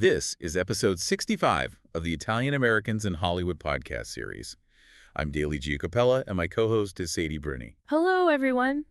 This is episode 65 of the Italian Americans in Hollywood podcast series. I'm Daley Giacopella, and my co-host is Sadie Bruni. Hello, everyone.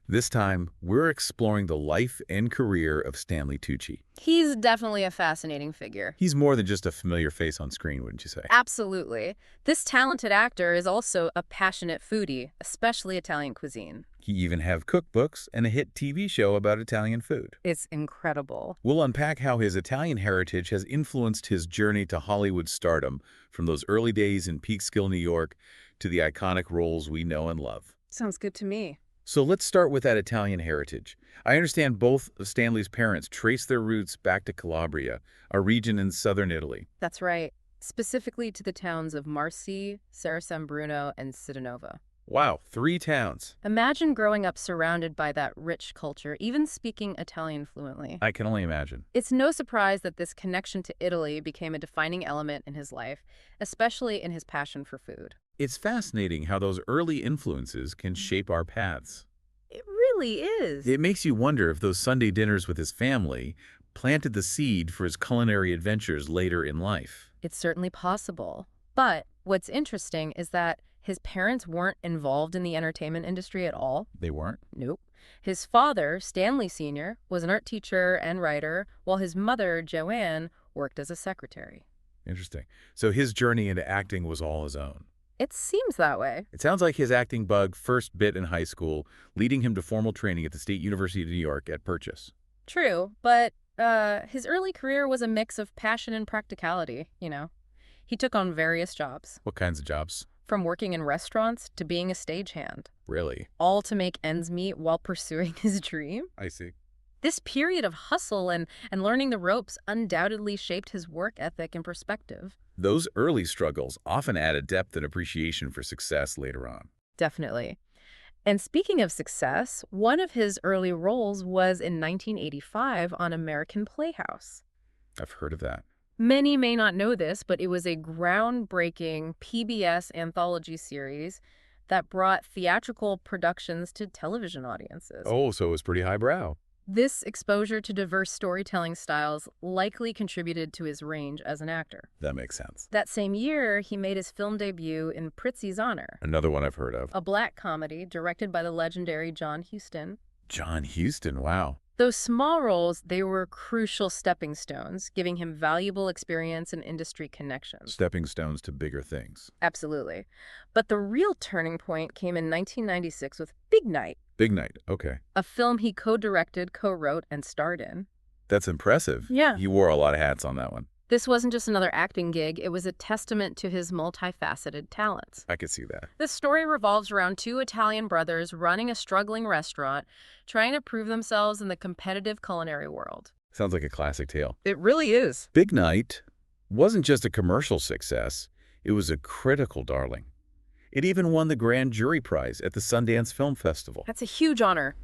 This time, we're exploring the life and career of Stanley Tucci. He's definitely a fascinating figure. He's more than just a familiar face on screen, wouldn't you say? Absolutely. This talented actor is also a passionate foodie, especially Italian cuisine. He even have cookbooks and a hit TV show about Italian food. It's incredible. We'll unpack how his Italian heritage has influenced his journey to Hollywood stardom, from those early days in Peekskill, New York, to the iconic roles we know and love. Sounds good to me. So let's start with that Italian heritage. I understand both of Stanley's parents trace their roots back to Calabria, a region in southern Italy. That's right. Specifically to the towns of Marzi, San Bruno, and Cittanova. Wow, 3 towns. Imagine growing up surrounded by that rich culture, even speaking Italian fluently. I can only imagine. It's no surprise that this connection to Italy became a defining element in his life, especially in his passion for food. It's fascinating how those early influences can shape our paths. It really is. It makes you wonder if those Sunday dinners with his family planted the seed for his culinary adventures later in life. It's certainly possible. But what's interesting is that his parents weren't involved in the entertainment industry at all. They weren't? Nope. His father, Stanley Sr., was an art teacher and writer, while his mother, Joanne, worked as a secretary. Interesting. So his journey into acting was all his own. It seems that way. It sounds like his acting bug first bit in high school, leading him to formal training at the State University of New York at Purchase. True, but his early career was a mix of passion and practicality, you know. He took on various jobs. What kinds of jobs? From working in restaurants to being a stagehand. Really? All to make ends meet while pursuing his dream. I see. This period of hustle and learning the ropes undoubtedly shaped his work ethic and perspective. Those early struggles often add a depth and appreciation for success later on. Definitely. And speaking of success, one of his early roles was in 1985 on American Playhouse. I've heard of that. Many may not know this, but it was a groundbreaking PBS anthology series that brought theatrical productions to television audiences. Oh, so it was pretty highbrow. This exposure to diverse storytelling styles likely contributed to his range as an actor. That makes sense. That same year, he made his film debut in Prizzi's Honor, Another one I've heard of. a black comedy directed by the legendary John Huston. John Huston, wow. Those small roles, they were crucial stepping stones, giving him valuable experience and industry connections. Stepping stones to bigger things. Absolutely. But the real turning point came in 1996 with Big Night, Big Night, okay. a film he co-directed, co-wrote, and starred in. That's impressive. Yeah. He wore a lot of hats on that one. This wasn't just another acting gig, it was a testament to his multifaceted talents. I could see that. The story revolves around 2 Italian brothers running a struggling restaurant, trying to prove themselves in the competitive culinary world. Sounds like a classic tale. It really is. Big Night wasn't just a commercial success, it was a critical darling. It even won the Grand Jury Prize at the Sundance Film Festival. That's a huge honor.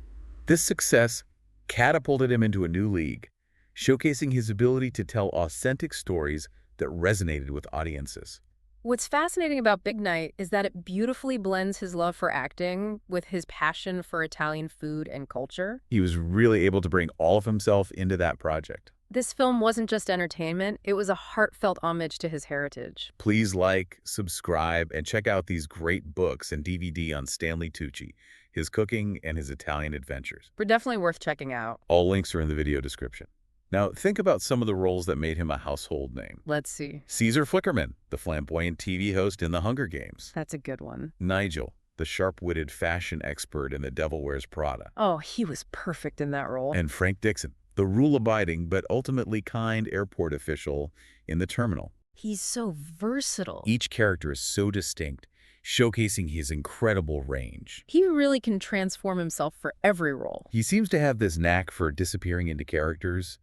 This success catapulted him into a new league, showcasing his ability to tell authentic stories that resonated with audiences. What's fascinating about Big Night is that it beautifully blends his love for acting with his passion for Italian food and culture. He was really able to bring all of himself into that project. This film wasn't just entertainment, it was a heartfelt homage to his heritage. Please like, subscribe, and check out these great books and DVD on Stanley Tucci, his cooking and his Italian adventures. We're definitely worth checking out. All links are in the video description. Now, think about some of the roles that made him a household name. Let's see. Caesar Flickerman, the flamboyant TV host in The Hunger Games. That's a good one. Nigel, the sharp-witted fashion expert in The Devil Wears Prada. Oh, he was perfect in that role. And Frank Dixon, the rule-abiding but ultimately kind airport official in The Terminal. He's so versatile. Each character is so distinct, showcasing his incredible range. He really can transform himself for every role. He seems to have this knack for disappearing into characters,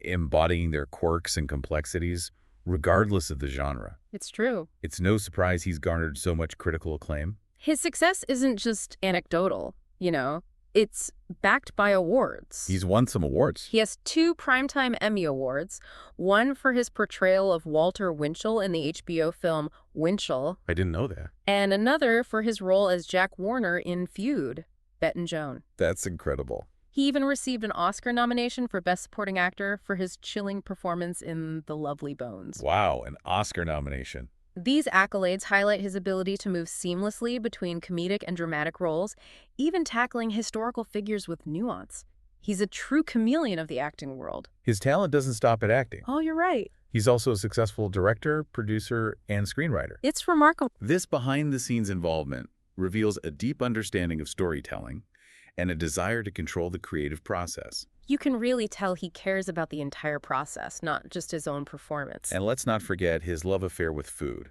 embodying their quirks and complexities, regardless of the genre. It's true. It's no surprise he's garnered so much critical acclaim. His success isn't just anecdotal, you know. It's backed by awards. He's won some awards. He has 2 Primetime Emmy Awards, one for his portrayal of Walter Winchell in the HBO film Winchell, I didn't know that. and another for his role as Jack Warner in Feud, Bet and Joan. That's incredible. He even received an Oscar nomination for Best Supporting Actor for his chilling performance in The Lovely Bones. Wow, an Oscar nomination. These accolades highlight his ability to move seamlessly between comedic and dramatic roles, even tackling historical figures with nuance. He's a true chameleon of the acting world. His talent doesn't stop at acting. Oh, you're right. He's also a successful director, producer, and screenwriter. It's remarkable. This behind-the-scenes involvement reveals a deep understanding of storytelling and a desire to control the creative process. You can really tell he cares about the entire process, not just his own performance. And let's not forget his love affair with food,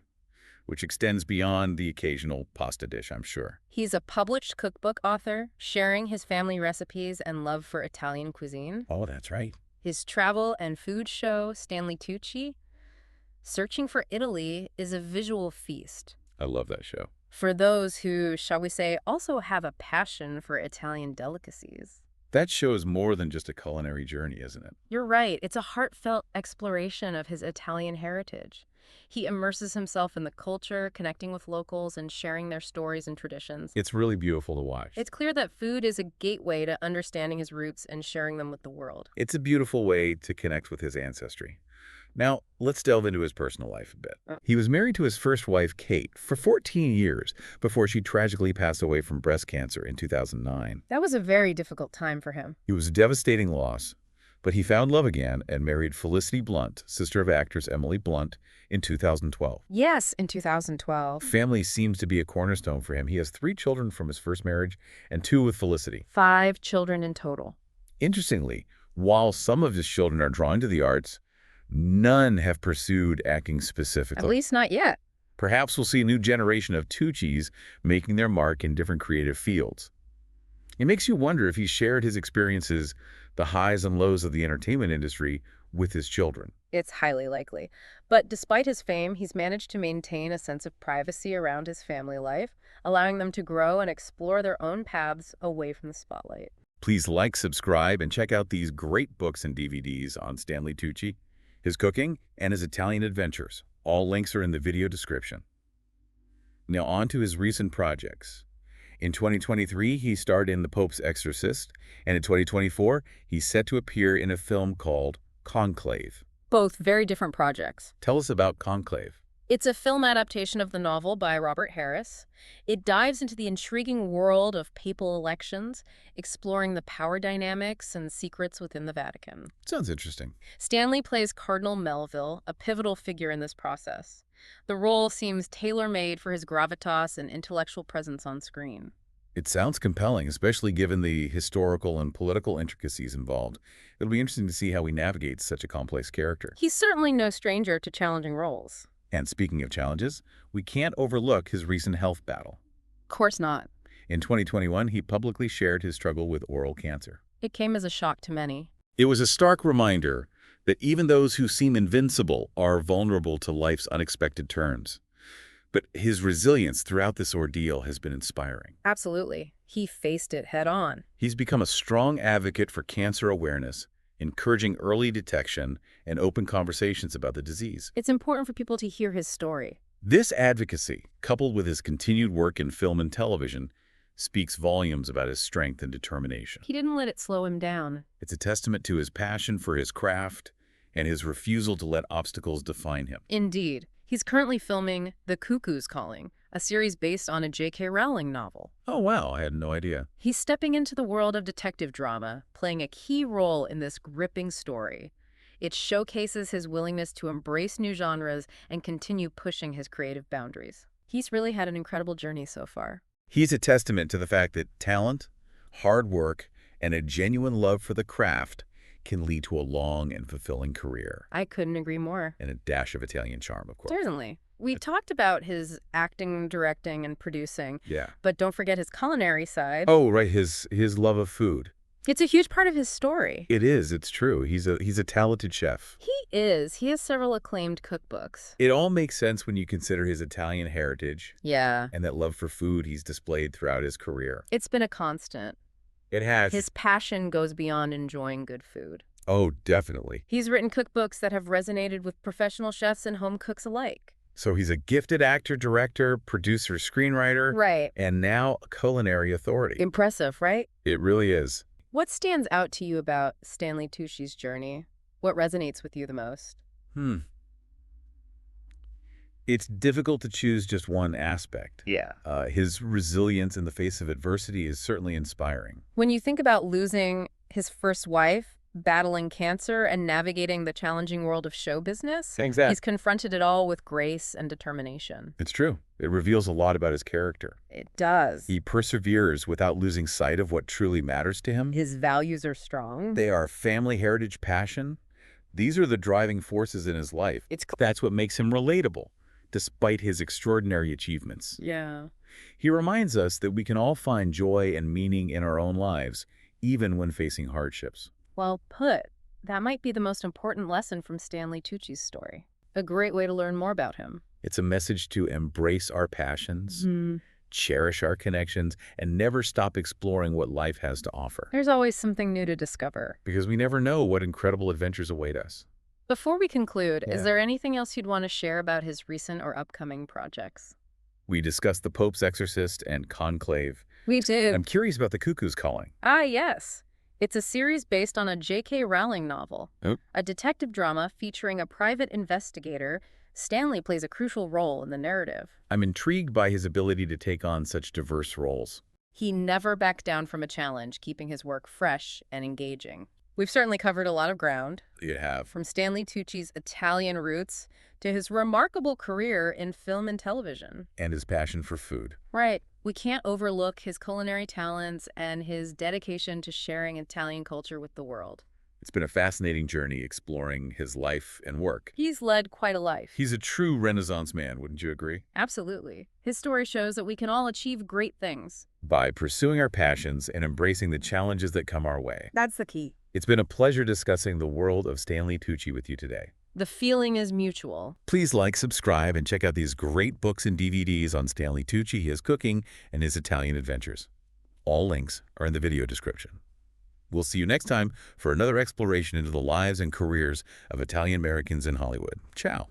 which extends beyond the occasional pasta dish, I'm sure. He's a published cookbook author, sharing his family recipes and love for Italian cuisine. Oh, that's right. His travel and food show, Stanley Tucci, Searching for Italy, is a visual feast. I love that show. For those who, shall we say, also have a passion for Italian delicacies. That show is more than just a culinary journey, isn't it? You're right. It's a heartfelt exploration of his Italian heritage. He immerses himself in the culture, connecting with locals and sharing their stories and traditions. It's really beautiful to watch. It's clear that food is a gateway to understanding his roots and sharing them with the world. It's a beautiful way to connect with his ancestry. Now, let's delve into his personal life a bit. He was married to his first wife, Kate, for 14 years before she tragically passed away from breast cancer in 2009. That was a very difficult time for him. It was a devastating loss, but he found love again and married Felicity Blunt, sister of actress Emily Blunt, in 2012. Yes, in 2012. Family seems to be a cornerstone for him. He has 3 children from his first marriage and 2 with Felicity. 5 children in total. Interestingly, while some of his children are drawn to the arts, none have pursued acting specifically. At least not yet. Perhaps we'll see a new generation of Tuccis making their mark in different creative fields. It makes you wonder if he shared his experiences, the highs and lows of the entertainment industry, with his children. It's highly likely. But despite his fame, he's managed to maintain a sense of privacy around his family life, allowing them to grow and explore their own paths away from the spotlight. Please like, subscribe, and check out these great books and DVDs on Stanley Tucci, his cooking, and his Italian adventures. All links are in the video description. Now on to his recent projects. In 2023, he starred in The Pope's Exorcist, and in 2024, he's set to appear in a film called Conclave. Both very different projects. Tell us about Conclave. It's a film adaptation of the novel by Robert Harris. It dives into the intriguing world of papal elections, exploring the power dynamics and secrets within the Vatican. Sounds interesting. Stanley plays Cardinal Melville, a pivotal figure in this process. The role seems tailor-made for his gravitas and intellectual presence on screen. It sounds compelling, especially given the historical and political intricacies involved. It'll be interesting to see how he navigates such a complex character. He's certainly no stranger to challenging roles. And speaking of challenges, we can't overlook his recent health battle. Of course not. In 2021, he publicly shared his struggle with oral cancer. It came as a shock to many. It was a stark reminder that even those who seem invincible are vulnerable to life's unexpected turns. But his resilience throughout this ordeal has been inspiring. Absolutely. He faced it head on. He's become a strong advocate for cancer awareness, encouraging early detection and open conversations about the disease. It's important for people to hear his story. This advocacy, coupled with his continued work in film and television, speaks volumes about his strength and determination. He didn't let it slow him down. It's a testament to his passion for his craft and his refusal to let obstacles define him. Indeed. He's currently filming The Cuckoo's Calling, a series based on a J.K. Rowling novel. Oh, wow, I had no idea. He's stepping into the world of detective drama, playing a key role in this gripping story. It showcases his willingness to embrace new genres and continue pushing his creative boundaries. He's really had an incredible journey so far. He's a testament to the fact that talent, hard work, and a genuine love for the craft can lead to a long and fulfilling career. I couldn't agree more. And a dash of Italian charm, of course. Certainly. We talked about his acting, directing, and producing. Yeah. But don't forget his culinary side. Oh, right, his love of food. It's a huge part of his story. It is, it's true. He's a talented chef. He is. He has several acclaimed cookbooks. It all makes sense when you consider his Italian heritage. Yeah. And that love for food he's displayed throughout his career. It's been a constant. It has. His passion goes beyond enjoying good food. Oh, definitely. He's written cookbooks that have resonated with professional chefs and home cooks alike. So he's a gifted actor, director, producer, screenwriter. Right. And now a culinary authority. Impressive, right? It really is. What stands out to you about Stanley Tucci's journey? What resonates with you the most? Hmm. It's difficult to choose just one aspect. Yeah. His resilience in the face of adversity is certainly inspiring. When you think about losing his first wife, battling cancer, and navigating the challenging world of show business, Thanks, that. he's confronted it all with grace and determination. It's true. It reveals a lot about his character. It does. He perseveres without losing sight of what truly matters to him. His values are strong. They are family, heritage, passion. These are the driving forces in his life. That's what makes him relatable, despite his extraordinary achievements. Yeah. He reminds us that we can all find joy and meaning in our own lives, even when facing hardships. Well put. That might be the most important lesson from Stanley Tucci's story. A great way to learn more about him. It's a message to embrace our passions, cherish our connections, and never stop exploring what life has to offer. There's always something new to discover. Because we never know what incredible adventures await us. Before we conclude, Yeah. is there anything else you'd want to share about his recent or upcoming projects? We discussed The Pope's Exorcist and Conclave. We did. I'm curious about The Cuckoo's Calling. Ah, yes. It's a series based on a J.K. Rowling novel. Oh. A detective drama featuring a private investigator. Stanley plays a crucial role in the narrative. I'm intrigued by his ability to take on such diverse roles. He never backed down from a challenge, keeping his work fresh and engaging. We've certainly covered a lot of ground, You have. from Stanley Tucci's Italian roots to his remarkable career in film and television. And his passion for food. Right. We can't overlook his culinary talents and his dedication to sharing Italian culture with the world. It's been a fascinating journey exploring his life and work. He's led quite a life. He's a true Renaissance man, wouldn't you agree? Absolutely. His story shows that we can all achieve great things. By pursuing our passions and embracing the challenges that come our way. That's the key. It's been a pleasure discussing the world of Stanley Tucci with you today. The feeling is mutual. Please like, subscribe, and check out these great books and DVDs on Stanley Tucci, his cooking, and his Italian adventures. All links are in the video description. We'll see you next time for another exploration into the lives and careers of Italian Americans in Hollywood. Ciao.